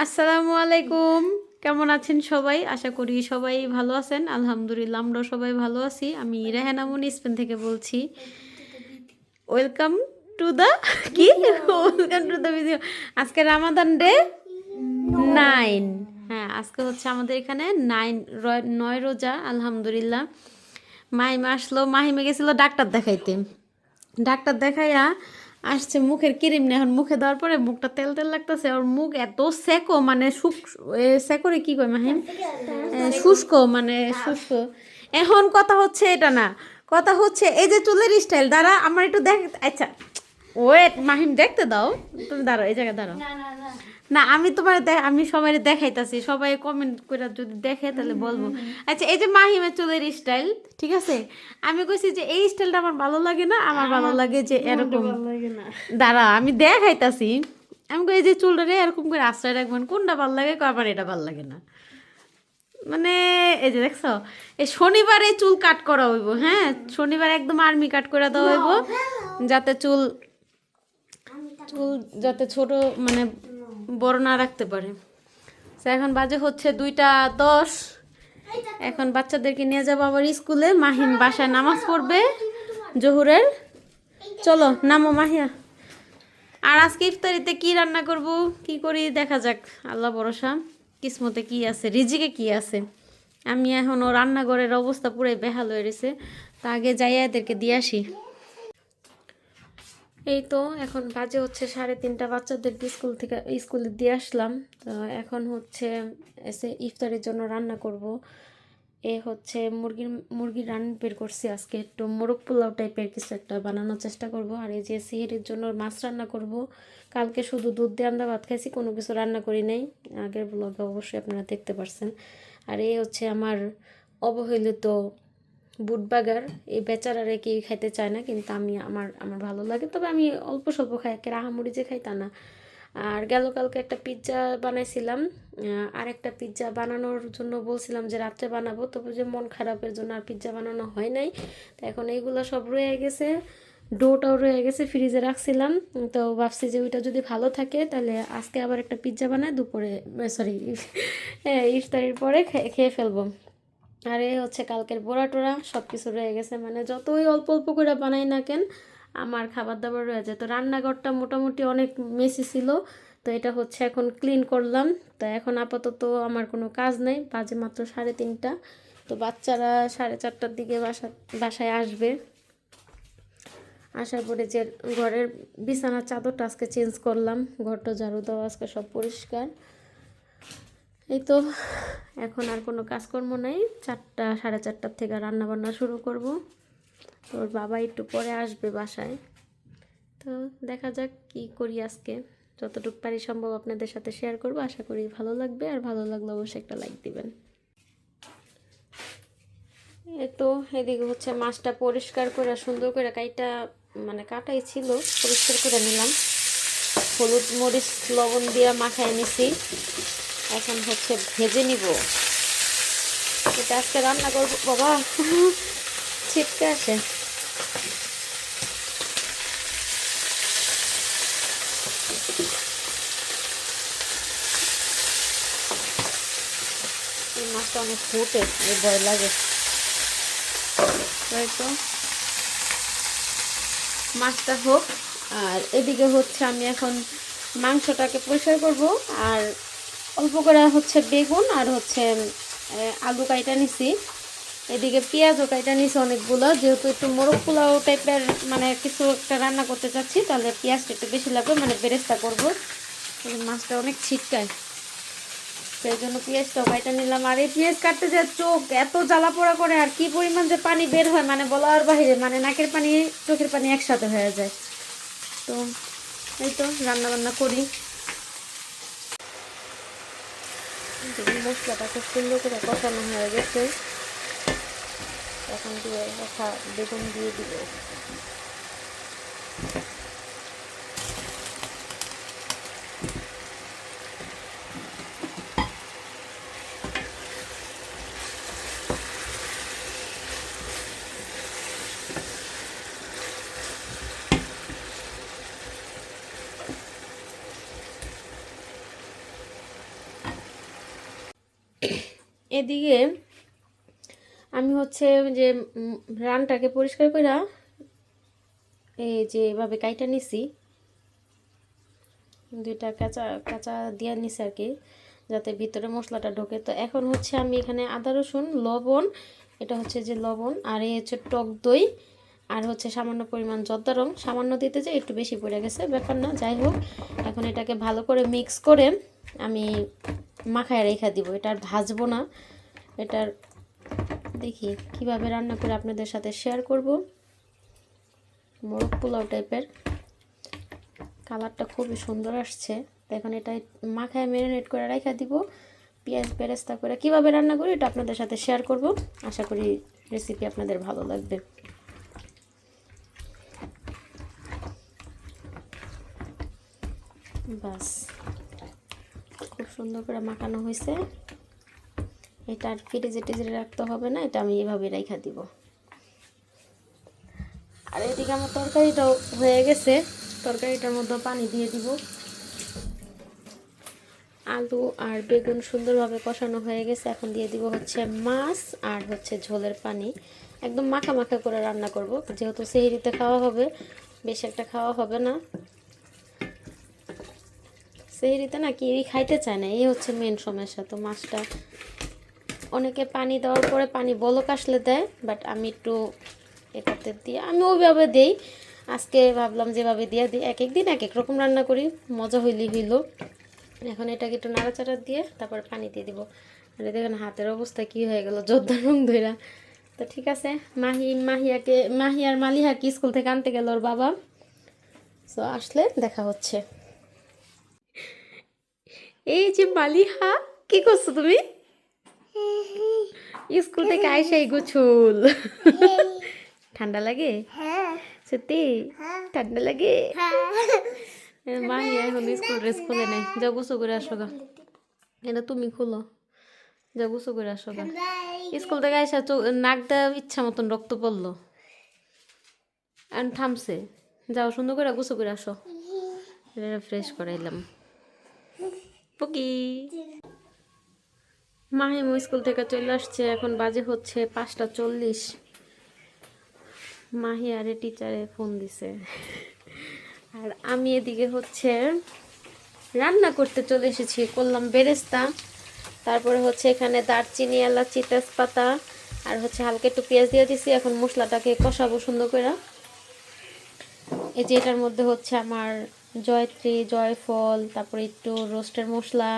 আসসালামু আলাইকুম। কেমন আছেন সবাই? আশা করি সবাই ভালো আছেন। আলহামদুলিল্লাহ আমরাও সবাই ভালো আছি। আমি রেহানা মুনি স্পেন থেকে বলছি। ওয়েলকাম টু দ্য কি? Welcome to the video. আজকে রামাদান ডে 9। হ্যাঁ, আজকে হচ্ছে আমাদের এখানে 9 রোজা আলহামদুলিল্লাহ। মাহিমা আসলো, মাহিমা গেছিল ডাক্তার দেখাইতে। ডাক্তার দেখাইয়া আসছে, মুখের ক্রিম নিয়ে এখন মুখে দেওয়ার পরে মুখটা তেল তেল লাগতেছে। ওর মুখ এত সেকো, মানে সেকোরে কি কয় মাহিম, শুষ্ক, মানে শুষ্ক। এখন কথা হচ্ছে এটা না, কথা হচ্ছে এই যে চুলের স্টাইল। দাঁড়া আমার একটু দেখ। আচ্ছা ওয়েট মাহিম, দেখতে দাও। তুমি দাঁড়াও, এই জায়গায় দাঁড়াও। না আমি তোমার আমি সবাই দেখাইতাছি, সবাই কমেন্ট করে যদি দেখে তাহলে বলবো। আচ্ছা এই যে মাহিমের চুলের স্টাইল, ঠিক আছে, আমি কইছি যে এই স্টাইলটা আমার ভালো লাগে না, আমার ভালো লাগে যে এরকম। দাঁড়া আমি দেখাইতাছি। আমি কই এই যে চুলটা রে এরকম করে আশ্রয় রাখবেন, কোনটা ভালো লাগে, আমার এটা ভালো লাগে না। মানে এই যে দেখছো, এই শনিবারে চুল কাট করা হইব। হ্যাঁ, শনিবার একদম আর্মি কাট করে দেওয়া হইব, যাতে চুল চুল যাতে ছোট, মানে বড় না রাখতে পারে। তো এখন বাজে হচ্ছে 2টা 10। এখন বাচ্চাদেরকে নিয়ে যাবো আবার স্কুলে। মাহিম বাসায় নামাজ পড়বে জোহরের। চলো নামো মাহিয়া। আর আজকে ইফতারিতে কি রান্না করব, কি করি দেখা যাক, আল্লাহ ভরসা, কিসমতে কি আছে, রিজিকে কি আছে। আমি এখনও রান্নাঘরের অবস্থা পুরাই বেহাল হয়ে রয়েছে, তা আগে যাইয়া এদেরকে দিয়ে আসি। এই তো এখন বাজে হচ্ছে 3:30, বাচ্চাদেরকে স্কুলে দিয়ে আসলাম। তো এখন হচ্ছে এসে ইফতারের জন্য রান্না করব। এ হচ্ছে মুরগির রান বের করছি, আজকে একটু মোরগ পোলাও টাইপের কিছু একটা বানানোর চেষ্টা করব। আর এই যে সিহিরের জন্য মাছ রান্না করব। কালকে শুধু দুধ দিয়ে আমরা ভাত খাইছি, কোনো কিছু রান্না করি নাই, আগের ব্লগে অবশ্যই আপনারা দেখতে পারছেন। আর এই হচ্ছে আমার অবহেলিত বুটবাগার। এই বেচারারে কেউ খাইতে চায় না, কিন্তু আমি আমার আমার ভালো লাগে, তবে আমি অল্প স্বল্প খাই, একে রাহামুড়ি যে খাই তা না। আর গেল কালকে একটা পিৎজা বানাইছিলাম, আর একটা পিৎজা বানানোর জন্য বলছিলাম যে রাত্রে বানাবো, তবে যে মন খারাপের জন্য আর পিৎজা বানানো হয় নাই। তো এখন এইগুলো সব রয়ে গেছে, ডোটাও রয়ে গেছে, ফ্রিজে রাখছিলাম। তো ভাবছি যে ওইটা যদি ভালো থাকে তাহলে আজকে আবার একটা পিৎজা বানায় দুপুরে, সরি ইফতারির পরে খেয়ে ফেলবো। আর এই হচ্ছে কালকের বড়া টোড়া সব কিছু রয়ে গেছে, মানে যতই অল্প অল্প করে বানাই না কেন আমার খাবার দাবার রয়ে যায়। তো রান্নাঘরটা মোটামুটি অনেক মেসি ছিল, তো এটা হচ্ছে এখন ক্লিন করলাম। তো এখন আপাতত আমার কোনো কাজ নেই, বাজে মাত্র 3:30। তো বাচ্চারা 4:30টার দিকে বাসায় আসবে। আসার পরে যে ঘরের বিছানার চাদরটা আজকে চেঞ্জ করলাম, ঘরটা ঝাড়ু দেওয়া আজকে সব পরিষ্কার। এই তো এখন আর কোনো কাজকর্ম নাই, 4টা 4:30 থেকে রান্না বান্না শুরু করব। তোর বাবা একটু পরে আসবে বাসায়, তো দেখা যাক কি করি আজকে। যতটুকু পারি সম্ভব আপনাদের সাথে শেয়ার করব, আশা করি ভালো লাগবে। আর ভালো লাগলে অবশ্যই একটা লাইক দিবেন। এই তো এদিকে হচ্ছে মাছটা পরিষ্কার করে সুন্দর করে কাটাই ছিল, পরিষ্কার করে নিলাম, হলুদ মরিচ লবণ দিয়ে মাখায় নিছি। এখন হচ্ছে ভেজে নিব, এটা আজকে রান্না করবো। বাবা ছিটকে আসে। এই মাছটা অনেক ফুটে, ভয় লাগে। তো মাছটা হোক, আর এদিকে হচ্ছে আমি এখন মাংসটাকে পরিষ্কার করব। আর অল্প করে হচ্ছে বেগুন আর হচ্ছে আলু কাইটা নিছি। এদিকে পেঁয়াজও কাইটা নিছি অনেকগুলো, যেহেতু একটু মোরগ পোলাও টাইপের মানে কিছু একটা রান্না করতে চাচ্ছি, তাহলে পেঁয়াজটা একটু বেশি লাগবে, মানে বেরেস্তা করবো। মাছটা অনেক ছিটকায়, সেই জন্য পেঁয়াজটাও কাইটা নিলাম। আর এই পেঁয়াজ কাটতে যে চোখ এত জ্বালা পোড়া করে, আর কি পরিমাণ যে পানি বের হয় মানে বলার বাহিরে, মানে নাকের পানি চোখের পানি একসাথে হয়ে যায়। তো এই তো রান্না বান্না করি। মশলাটা খুব সুন্দর করে কষানো হয়ে গেছে, এখন দিয়ে রাখা বেগুন দিয়ে দিব। এদিকে আমি হচ্ছে যে রানটাকে পরিষ্কার করে এই যে এভাবে কাইটা নিছি, দুইটা কাঁচা কাঁচা দিয়ে নিছি আর কি, যাতে ভিতরে মশলাটা ঢোকে। তো এখন হচ্ছে আমি এখানে আদা রসুন লবণ, এটা হচ্ছে যে লবণ, আর এই হচ্ছে টক দই, আর হচ্ছে সামান্য পরিমাণ জর্দা রং, সামান্য দিতে চাই, একটু বেশি পড়ে গেছে, ব্যাপার না, যাই হোক। এখন এটাকে ভালো করে মিক্স করে আমি মাখায় রেখে দিব, এটা আর ভাজবো না। এটার দেখি কিভাবে রান্না করে আপনাদের সাথে শেয়ার করব। মোরগ পোলাও টাইপের, কালারটা খুবই সুন্দর আসছে। এখন এটা মাখায় ম্যারিনেট করে রেখে দিব, পেঁয়াজ বেরেস্তা করে কিভাবে রান্না করি এটা আপনাদের সাথে শেয়ার করব। আশা করি রেসিপি আপনাদের ভালো লাগবে। বাস, খুব সুন্দর করে মাখানো হয়েছে। এটা আর ফ্রিজে টিজে রাখতে হবে না, এটা আমি এভাবে রেখে দিব। আর এদিকে আমার তরকারিটাও হয়ে গেছে, তরকারিটার মধ্যে পানি দিয়ে দিব। আলু আর বেগুন সুন্দরভাবে কষানো হয়ে গেছে, এখন দিয়ে দিব হচ্ছে মাছ আর হচ্ছে ঝোলের পানি। একদম মাখা মাখা করে রান্না করব, যেহেতু সেহরিতে খাওয়া হবে, বেশি একটা খাওয়া হবে না। সেহরিতে না কেউই খাইতে চায় না, এই হচ্ছে মেন সমস্যা। তো মাছটা অনেকে পানি দেওয়ার পরে পানি বলক আসলে দেয়, বাট আমি একটু এটাতে দিয়ে আমি ওইভাবে দেই। আজকে ভাবলাম যেভাবে দিয়ে দিই, এক এক দিন এক এক রকম রান্না করি, মজা হইলেই হইলো। এখন এটাকে একটু নাড়াচাড়া দিয়ে তারপর পানি দিয়ে দিব। আর দেখেন হাতের অবস্থা কি হয়ে গেল, জর্দা রং ধইরা। তো ঠিক আছে, মাহি আর মালিহাকে স্কুল থেকে আনতে গেল ওর বাবা। তো আসলে দেখা হচ্ছে। এই যে মালিহা, কি করছো তুমি? স্কুল থেকে আইসা এই গোছুল। ঠান্ডা লাগে? সত্যি ঠান্ডা লাগে? মাহি এখন স্কুল ড্রেস খুলে নেই, যা গোসল করে আসো গা। এটা তুমি খুলো, যা গোসল করে আসো গা। স্কুল থেকে আইসা নাক দেওয়া ইচ্ছা মতন রক্ত পড়লো, আর থামছে। যাও সুন্দর করে গোসল করে আসো, ফ্রেশ করাইলাম। পকি মাহিম স্কুল থেকে চলে আসছে, এখন বাজে হচ্ছে 5:40। মাহি আরে টিচারে ফোন দিছে, আর আমি এদিকে হচ্ছে রান্না করতে চলে এসেছি। করলাম বেরেস্তা, তারপরে হচ্ছে এখানে দারচিনি, এলাচি, তেজপাতা, আর হচ্ছে হালকা একটু পেঁয়াজ দিয়ে দিছি। এখন মশলাটাকে কষাবো সুন্দর করে। এই যে এটার মধ্যে হচ্ছে আমার জয়ত্রী, জয়ফল, তারপরে একটু রোস্টের মশলা,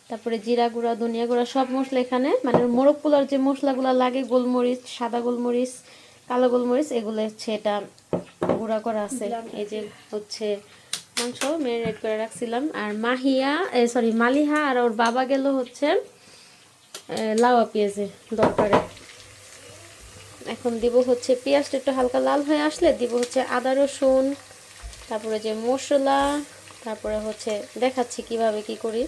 তারপরে জিরা গুঁড়া, ধনিয়া গুঁড়া, সব মশলা এখানে, মানে মোরগ পোলার যে মশলাগুলো লাগে, গোলমরিচ, সাদা গোলমরিচ, কালো গোলমরিচ, এগুলো হচ্ছে এটা গুঁড়া করা আছে। এই যে হচ্ছে মাংস ম্যারিনেট করে রাখছিলাম। আর মালিহা আর ওর বাবা গেল হচ্ছে লাউয়া পেঁয়াজে দরকারে। এখন দিব হচ্ছে পেঁয়াজটা একটু হালকা লাল হয়ে আসলে দিব হচ্ছে আদা রসুন, তারপরে যে মশলা, তারপরে হচ্ছে দেখাচ্ছি কিভাবে কি করি।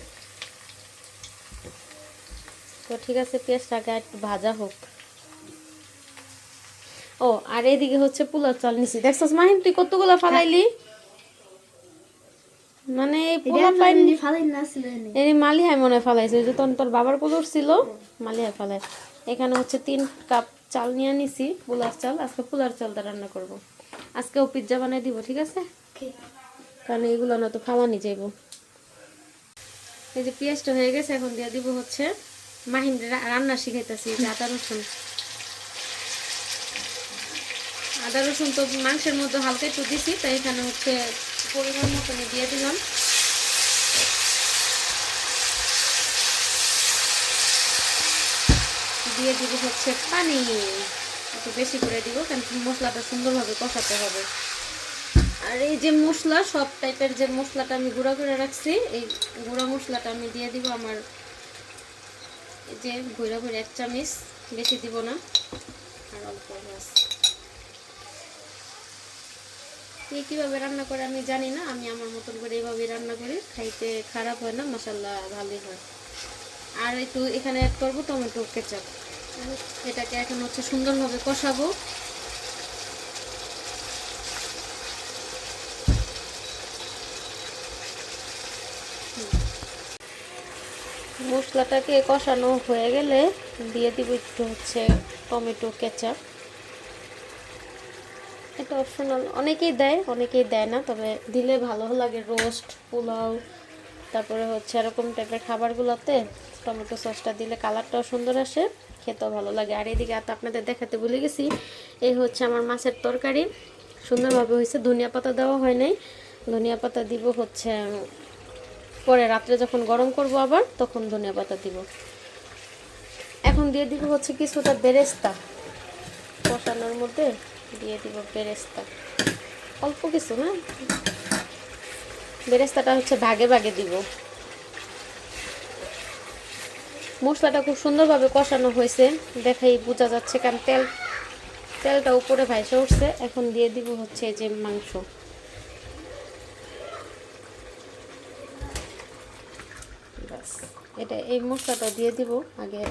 তো ঠিক আছে, পেঁয়াজটা আগে একটু ভাজা হোক। ও আর এদিকে হচ্ছে পোলাও চাল নিছি, দেখছস মাহিম তুই কতগুলো ফালাইলি? মানে মালিহাই মনে ফালাইছে, ওই যে তোর বাবার পোলাও ছিল, মালিহাই ফালাই। এখানে হচ্ছে 3 কাপ চাল নিয়ে নিছি, পোলার চাল। আজকে পোলার চালটা রান্না করব। আজকেও পিৎজা বানাই দিব, ঠিক আছে? কারণ এগুলো না তো খাওয়ানি যাইব। এই যে পেঁয়াজটা হয়ে গেছে, এখন দিয়ে দিব হচ্ছে মাহিম রান্না শিখাইতেছি যে আদা রসুন। আদা রসুন তো মাংসের মধ্যে হালকা একটু দিছি, তাই এখানে হচ্ছে পরিমাণ মতন দিয়ে দিলাম। দিয়ে দিব হচ্ছে পানি, একটু বেশি করে দিব, কারণ মশলাটা সুন্দরভাবে কষাতে হবে। আর এই যে মশলা, সব টাইপের যে মশলাটা আমি গুঁড়া করে রাখছি, এই গুঁড়া মশলাটা আমি দিয়ে দিব আমার এই যে ভৈরা 1 চামচ, বেশি দিব না, আর অল্প মাছ। কীভাবে রান্না করে আমি জানি না, আমি আমার মতন করে এইভাবে রান্না করি, খাইতে খারাপ হয় না, মাশাআল্লাহ ভালোই হয়। আর একটু এখানে অ্যাড করবো টমেটো কেচাপ। এটাকে এখন হচ্ছে সুন্দরভাবে কষাবো। মশলাটাকে কষানো হয়ে গেলে দিয়ে দিব একটু হচ্ছে টমেটো কেচাপ। এটা অপশনাল, অনেকেই দেয় না, তবে দিলে ভালো লাগে। রোস্ট, পোলাও, তারপরে হচ্ছে এরকম টাইপের খাবারগুলোতে টমেটো সসটা দিলে কালারটাও সুন্দর আসে, খেতেও ভালো লাগে। আর এদিকে তো আপনাদের দেখাতে ভুলে গেছি, এই হচ্ছে আমার মাছের তরকারি, সুন্দরভাবে হয়েছে। ধনিয়া পাতা দেওয়া হয় নাই, ধনিয়া পাতা দিব হচ্ছে পরে রাত্রে যখন গরম করব আবার তখন ধনিয়া পাতা দিব। এখন দিয়ে দিব হচ্ছে কিছুটা বেরেস্তা, কষানোর মধ্যে দিয়ে দিব বেরেস্তা, অল্প কিছু না, বেরেস্তাটা হচ্ছে ভাগে ভাগে দিব। মশলাটা খুব সুন্দরভাবে কষানো হয়েছে, দেখাই বোঝা যাচ্ছে, কারণ তেলটা উপরে ভাইসে উঠছে। এখন দিয়ে দিব হচ্ছে এই যে মাংস, বাস এটা এই মশলাটা দিয়ে দিব। আগে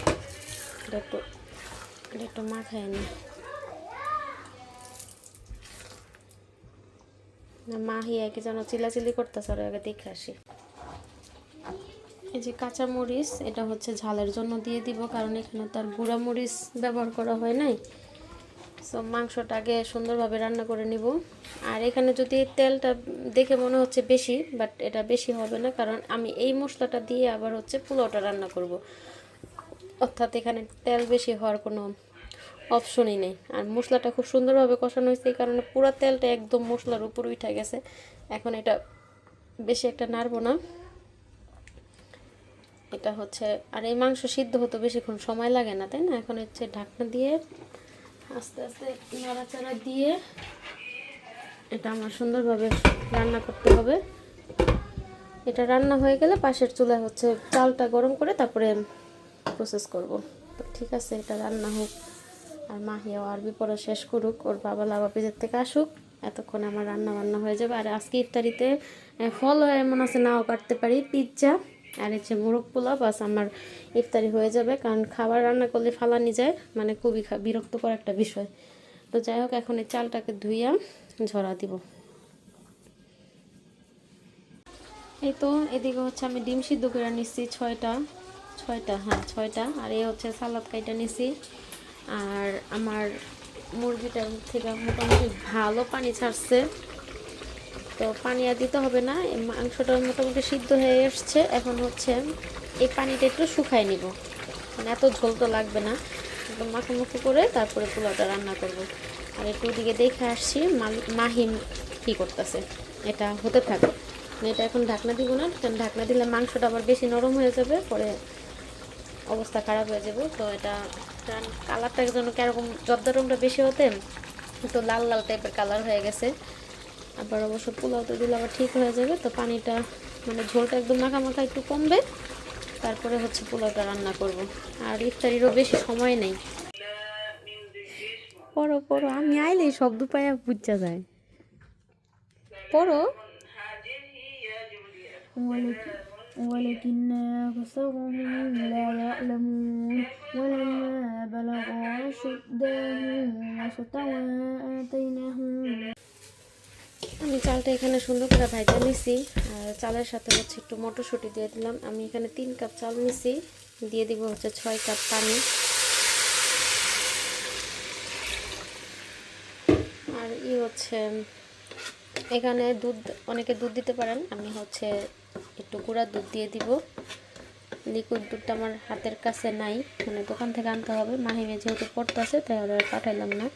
একটু মাখায় নি, মাহিয়া কি যেন চিলাচিলি করতেছে, আগে দেখে আসি। এই যে কাঁচা মরিচ, এটা হচ্ছে ঝালের জন্য দিয়ে দিব, কারণ এখানে তার গুঁড়া মরিচ ব্যবহার করা হয় নাই। সো মাংসটা আগে সুন্দরভাবে রান্না করে নিব। আর এখানে যদি তেলটা দেখে মনে হচ্ছে বেশি, বাট এটা বেশি হবে না, কারণ আমি এই মশলাটা দিয়ে আবার হচ্ছে পোলাওটা রান্না করব, অর্থাৎ এখানে তেল বেশি হওয়ার কোনো অপশনই নেই। আর মশলাটা খুব সুন্দরভাবে কষানো হয়েছে, এই কারণে পুরো তেলটা একদম মশলার উপর উঠে গেছে। এখন এটা বেশি একটা নাড়বো না, এটা হচ্ছে। আর এই মাংস সিদ্ধ হতে বেশিক্ষণ সময় লাগে না, তাই না? এখন হচ্ছে ঢাকনা দিয়ে আস্তে আস্তে নাড়াচাড়া দিয়ে এটা আমার সুন্দরভাবে রান্না করতে হবে। এটা রান্না হয়ে গেলে পাশের চুলায় হচ্ছে চালটা গরম করে তারপরে প্রসেস করব। তো ঠিক আছে, এটা রান্না হোক, আর মাহিয়াও আরবি পড়া শেষ করুক, ওর বাবা লাবাপিজের থেকে আসুক, এতক্ষণে আমার রান্না বান্না হয়ে যাবে। আর আজকে ইফতারিতে ফল হয় এমন আছে, নাও কাটতে পারি, পিৎজা আর হচ্ছে মোরগ পোলাও, বাস আমার ইফতারি হয়ে যাবে। কারণ খাবার রান্না করলে ফালানি যায়, মানে খুবই বিরক্তকর একটা বিষয়। তো যাই হোক, এখন এই চালটাকে ধুইয়া ঝরা দিব। এই তো এদিকে হচ্ছে আমি ডিম সিদ্ধ করে নিচ্ছি ছয়টা, হ্যাঁ 6টা। আর এই হচ্ছে সালাদ কাইটা নিছি। আর আমার মুরগিটার থেকে মোটামুটি ভালো পানি ছাড়ছে, তো পানি আর দিতে হবে না। এই মাংসটা মোটামুটি সিদ্ধ হয়ে এসছে। এখন হচ্ছে এই পানিটা একটু শুকাই নিব, মানে এত ঝোল তো লাগবে না, একদম মাখামাখি করে তারপরে পোলাওটা রান্না করব। আর একটু ওদিকে দেখে আসছি মাহিম কী করতেছে, এটা হতে থাকবে। এটা এখন ঢাকনা দিব না, কারণ ঢাকনা দিলে মাংসটা আবার বেশি নরম হয়ে যাবে, পরে অবস্থা খারাপ হয়ে যাবে। তো এটা কালারটা যেন কীরকম, জর্দা রঙটা বেশি হতে তো লাল লাল টাইপের কালার হয়ে গেছে। আবার অবশ্য পোলাওতে দিলে আবার ঠিক হয়ে যাবে। তো পানিটা মানে ঝোলটা একদম মাখা মাখা একটু কমবে, তারপরে হচ্ছে পোলাওটা রান্না করব। আর ইফতারিরও বেশি সময় নেই। পড়ো পড়ো, আমি আইলেই শব্দ পাইয়া বুঝা যায়, পড়ো। ولكن أكثرهم لا يعلمون ولما بلغوا أشدهم واستوى آتيناهم। আমি চালটা এখানে সুন্দর করে ভাজা নিছি, আর চালের সাথে হচ্ছে একটু মটরশুঁটি দিয়ে দিলাম। আমি এখানে 3 কাপ চাল নিছি, দিয়ে দিব হচ্ছে 6 কাপ পানি। আর হচ্ছে এখানে দুধ, অনেকে দুধ দিতে পারেন, আমি হচ্ছে একটু গুঁড়া দুধ দিয়ে দিব। লিকুইড দুধটা আমার হাতের কাছে নাই, মানে দোকান থেকে আনতে হবে। মাহিমে যেহেতু পড়তেছে তাই আর পাঠাইলাম না।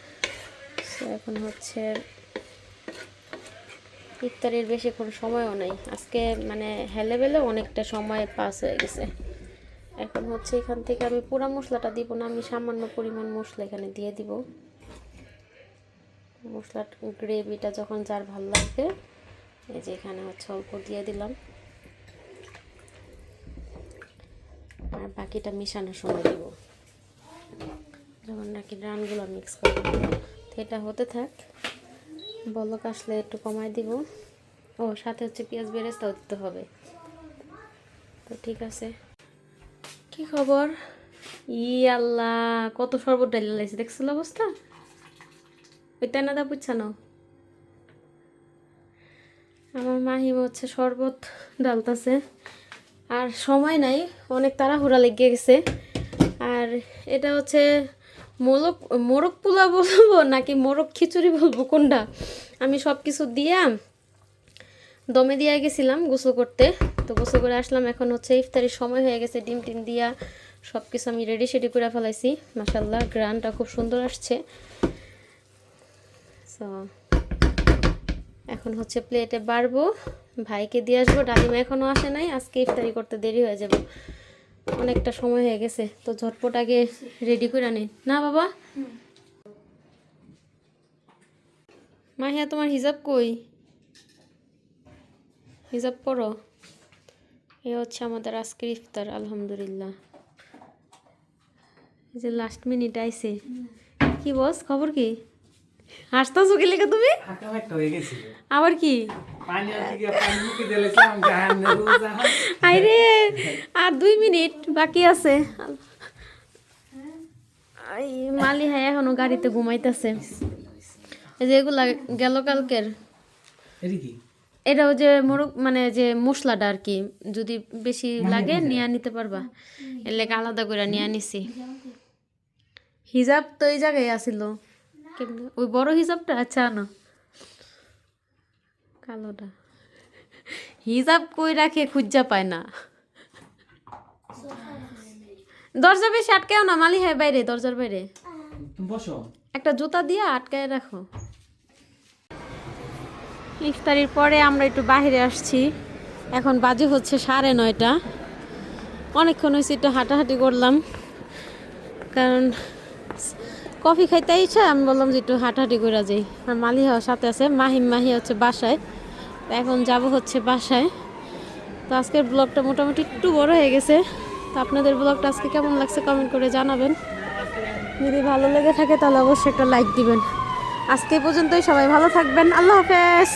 সো এখন হচ্ছে ইফতারির বেশিক্ষণ সময়ও নাই আজকে, মানে হেলেবেলে অনেকটা সময় পাস হয়ে গেছে। এখন হচ্ছে এখান থেকে আমি পুরো মশলাটা দিব না, আমি সামান্য পরিমাণ মশলা এখানে দিয়ে দিব। মশলার গ্রেভিটা যখন যার ভালো লাগবে, এই যে এখানে হচ্ছে অল্প দিয়ে দিলাম, আর বাকিটা মিশানোর সময় দিব, যখন নাকি রানগুলো মিক্স করে দিব। তো এটা হতে থাক, বলক আসলে একটু কমায় দিব। ও সাথে হচ্ছে পেঁয়াজ বেরেস্তাও দিতে হবে। তো ঠিক আছে, কি খবর? আল্লাহ, কত শরবত ডাইলে লাইছে, দেখছিল অবস্থা? ওই তেনাদা বুঝছানো, আমার মাহিম হচ্ছে শরবত ডালতাছে। আর সময় নাই, অনেক তাড়াহুড়া লেগে গেছে। আর এটা হচ্ছে মোরগ মোরগ পোলাও বলবো নাকি মোরগ খিচুড়ি বলবো কোনটা, আমি সব কিছু দিয়া দমে দিয়ে গেছিলাম গোসল করতে। তো গোসল করে আসলাম, এখন হচ্ছে ইফতারির সময় হয়ে গেছে। ডিম টিম দিয়া সব কিছু আমি রেডি সেডি করে ফেলাইছি। মাশাল্লাহ গ্রানটা খুব সুন্দর আসছে। সো এখন হচ্ছে প্লেটে বাড়বো, ভাইকে দিয়ে আসবো। ডালিমা এখনও আসে নাই, আজকে ইফতারি করতে দেরি হয়ে যাবে, অনেকটা সময় হয়ে গেছে। তো ঝটপট আগে রেডি করে আনি না বাবা। মাহিয়া তোমার হিজাব কই? হিজাব পড়ো। এ হচ্ছে আমাদের আজকের ইফতার আলহামদুলিল্লাহ। এই যে লাস্ট মিনিট আইছে। কি বস, খবর কি? হাসতেছো কি লেগে তুমি? আবার কি? আরে আর 2 মিনিট বাকি আছে। মালি হ্যাঁ এখনো গাড়িতে ঘুমাইতেছে। এই যে এগুলা গেল কালকের, এটাও যে মোরগ মানে যে মশলাটা আর কি, যদি বেশি লাগে নিয়ে নিতে পারবা, এর লেগে আলাদা করে নিয়ে নিছি। হিজাব তো এই জায়গায় আসিল, ওই বড় হিজাবটা। আচ্ছা না কালোটা হিজাব কই রাখে খুঁজা পায় না। দরজা বেশি আটকাও না, মালি হয় বাইরে, দরজার বাইরে বসো, একটা জুতা দিয়ে আটকায় রাখো। ইফতারির পরে আমরা একটু বাইরে আসছি, এখন বাজে হচ্ছে 9:30। অনেকক্ষণ হয়েছে, একটু হাঁটাহাঁটি করলাম, কারণ কফি খাইতে ইচ্ছা। আমি বললাম যে একটু হাঁটাহাঁটি করে যাই। আর মালিহা সাথে আছে, মাহি হচ্ছে বাসায়। তো এখন যাব হচ্ছে বাসায়। তো আজকের ব্লগটা মোটামুটি একটু বড় হয়ে গেছে। তো আপনাদের ব্লগটা আজকে কেমন লাগছে কমেন্ট করে জানাবেন। যদি ভালো লেগে থাকে তাহলে অবশ্যই একটা লাইক দিবেন। আজকে পর্যন্তই, সবাই ভালো থাকবেন, আল্লাহ হাফেজ।